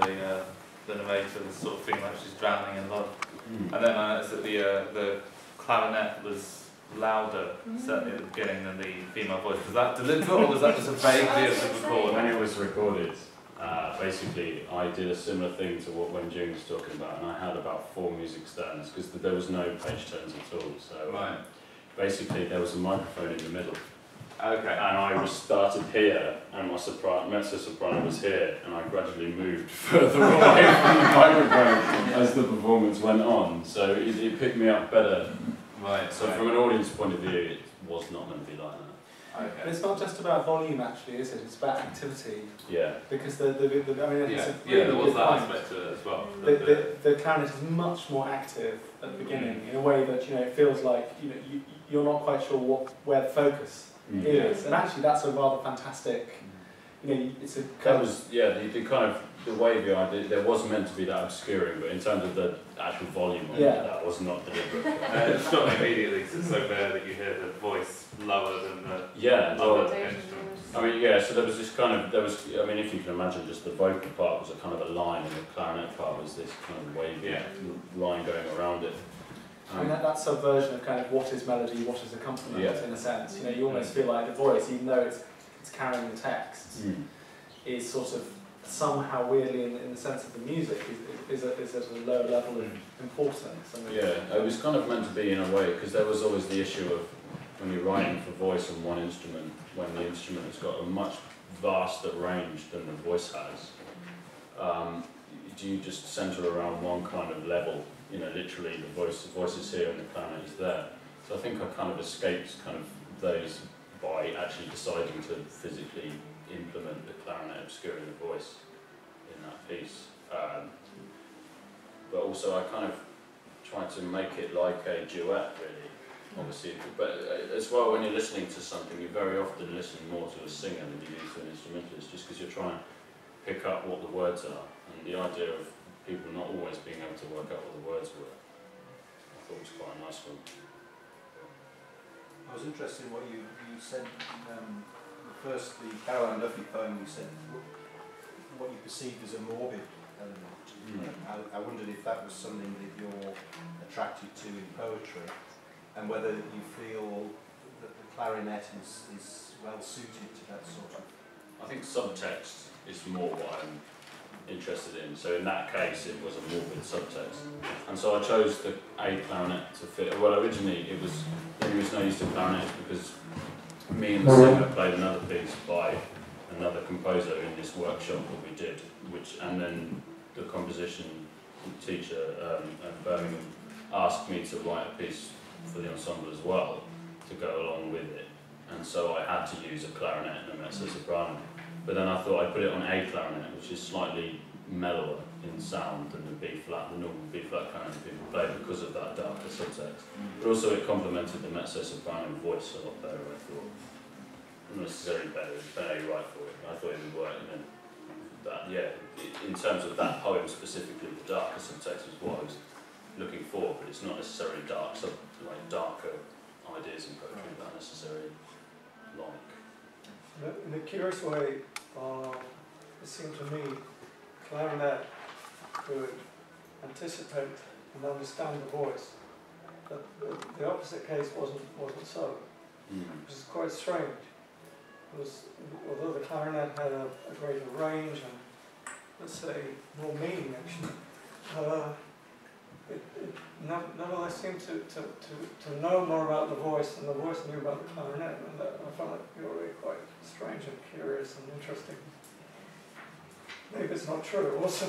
the narrator was sort of feeling like she's drowning in love. And then I noticed that the clarinet was louder, certainly at the beginning, than the female voice. Was that deliberate, or was that just a vague view of the recording? When it was recorded, basically I did a similar thing to what when June was talking about, and I had about 4 music stands, because there was no page turns at all. So basically there was a microphone in the middle. Okay. And I started here, and my mezzo-soprano was here, and I gradually moved further away from the microphone as the performance went on. So it picked me up better. Right. So from an audience point of view, it was not going to be like that. Okay. But it's not just about volume, actually, is it? It's about activity. Yeah. Because I mean, it's a really there was good that point. aspect to it as well. The clarinet is much more active at the beginning in a way that it feels like you're not quite sure where the focus is, and actually that's a rather fantastic. It's a that was the kind of the wavy idea. There was meant to be that obscuring, but in terms of the actual volume of it, that was not deliberate. It struck me immediately because it's so rare that you hear the voice lower than the other instruments. I mean, so there was this kind of I mean, if you can imagine, just the vocal part was a kind of a line, and the clarinet part was this kind of wavy line going around it. And that subversion of kind of what is melody, what is accompaniment, in a sense. You almost feel like the voice, even though it's carrying the text, is sort of somehow weirdly, in the sense of the music, is at a low level of importance. It was kind of meant to be in a way, because there was always the issue of when you're writing for voice on one instrument, when the instrument has got a much vaster range than the voice has. Do you just centre around one kind of level? Literally the voice is here and the clarinet is there. So I think I kind of escaped kind of those by actually deciding to physically implement the clarinet obscuring the voice in that piece. But also I kind of tried to make it like a duet, really. Obviously, but as well, when you're listening to something, you very often listen more to a singer than you do to an instrumentalist, just because you're trying to pick up what the words are, and the idea of people not always being able to work out what the words were, I thought was quite a nice one. I was interested in what you said, the Caroline Duffy poem, you said what you perceived as a morbid element. I wondered if that was something that you're attracted to in poetry, and whether you feel that the clarinet is well suited to that sort of... I think subtext is more what I'm interested in. So in that case, it was a morbid subtext, and so I chose the A clarinet to fit. Well, originally it was the reason I used the clarinet because me and the singer played another piece by another composer in this workshop that we did, and then the composition teacher at Birmingham asked me to write a piece for the ensemble as well to go along with it, and so I had to use a clarinet and a mezzo-soprano. But then I thought I'd put it on A clarinet, which is slightly mellower in sound than the B-flat, the normal B-flat clarinet people play, because of that darker subtext. But also it complemented the mezzo-soprano voice a lot better, I thought. Not necessarily better, very right for it. I thought it would work, and then in terms of that poem specifically, the darker subtext was what I was looking for, but it's not necessarily dark, like darker ideas in poetry that I necessarily like. In a curious way, it seemed to me clarinet could anticipate and understand the voice, but the opposite case wasn't so, which is quite strange. Although the clarinet had a greater range and, let's say, more meaning actually, it nevertheless seemed to know more about the voice than the voice knew about the clarinet, and I found it really quite strange and curious and interesting. Maybe it's not true also.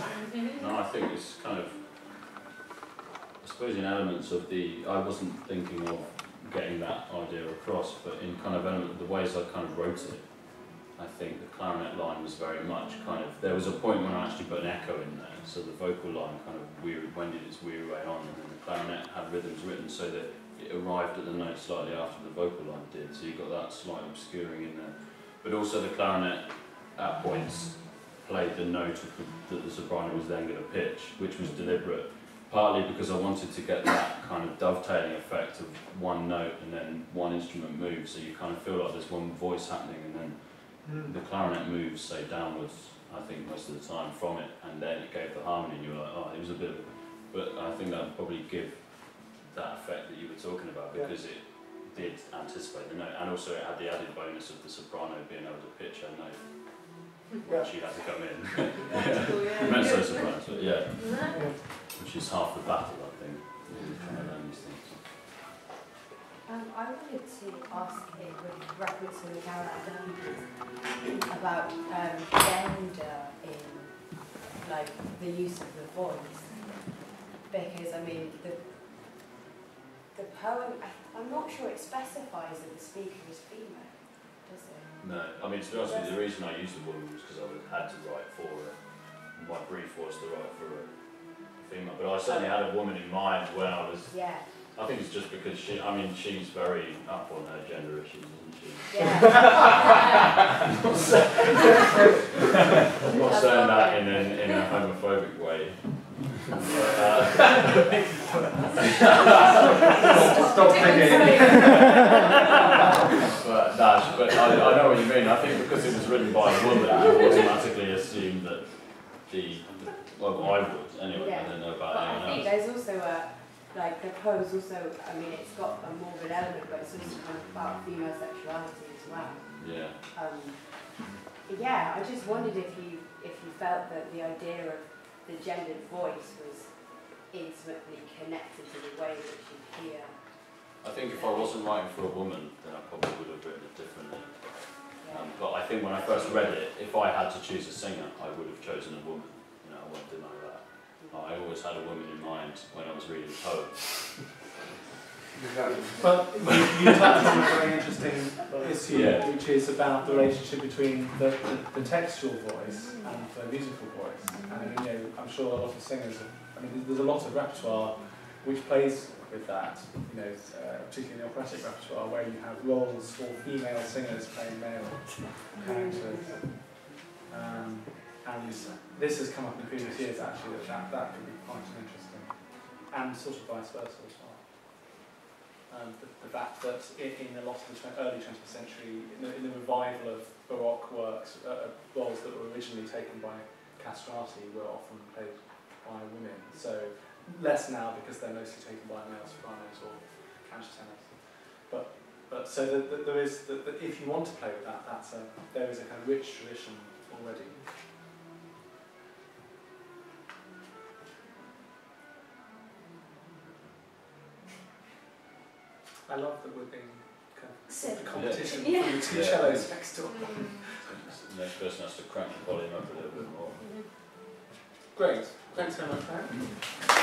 No, I think it's kind of, I suppose in elements of I wasn't thinking of getting that idea across, but in kind of the ways I kind of wrote it, I think the clarinet line was very much kind of, there was a point when I actually put an echo in there, so the vocal line kind of wended its weird way on, and then the clarinet had rhythms written so that it arrived at the note slightly after the vocal line did, so you got that slight obscuring in there. But also the clarinet at points played the note that the soprano was then going to pitch, which was deliberate, partly because I wanted to get that kind of dovetailing effect of one note and then one instrument moves, so you kind of feel like there's one voice happening, and then the clarinet moves, say, downwards I think, most of the time from it, and then it gave the harmony, and you were like, oh, it was a bit of a... But I think that would probably give that effect that you were talking about, because it did anticipate the note, and also it had the added bonus of the soprano being able to pitch her note when she had to come in. Mezzo soprano, but which is half the battle, I think, trying to learn these things. I wanted to ask, with reference to the Carol about gender in like the use of the voice, because I mean the poem, I'm not sure it specifies that the speaker is female, does it? No, I mean, to be honest with you, the reason I used the woman was because I had to write for her. My brief was to write for a female, but I certainly had a woman in mind when I was. Yeah. I think it's just because she's very up on her gender issues, isn't she? Yeah. I'm not saying that in a homophobic way. Stop thinking. But I know what you mean. I think because it was written by a woman, I automatically assumed that well, I would anyway. Yeah. I don't know about But anyone I think else. there's also like the poem's also, I mean, it's got a morbid element, but it's also kind of about female sexuality as well. Yeah. Yeah, I just wondered if you felt that the idea of the gendered voice was intimately connected to the way that you hear. I think if I wasn't writing for a woman, then I probably would have written it differently. But I think when I first read it, if I had to choose a singer, I would have chosen a woman. You know, I won't deny that. I always had a woman in mind when I was reading poems. Well, you touched on a very interesting issue, which is about the relationship between the textual voice and the musical voice. And I mean, you know, I'm sure a lot of singers, there's a lot of repertoire which plays with that, you know, particularly in the operatic repertoire, where you have roles for female singers playing male characters. And this has come up in previous years, actually, that could be quite interesting. And sort of vice versa as well. The fact that in a lot of the early 20th century, in the revival of Baroque works, roles that were originally taken by castrati were often played by women. So less now because they're mostly taken by male sopranos or countertenors. But so there is, if you want to play with that, there is a kind of rich tradition already. I love that we're being kind of competition for the two cellos next door. The next person has to crank the volume up a little bit more. Great. Thanks very much, Pat.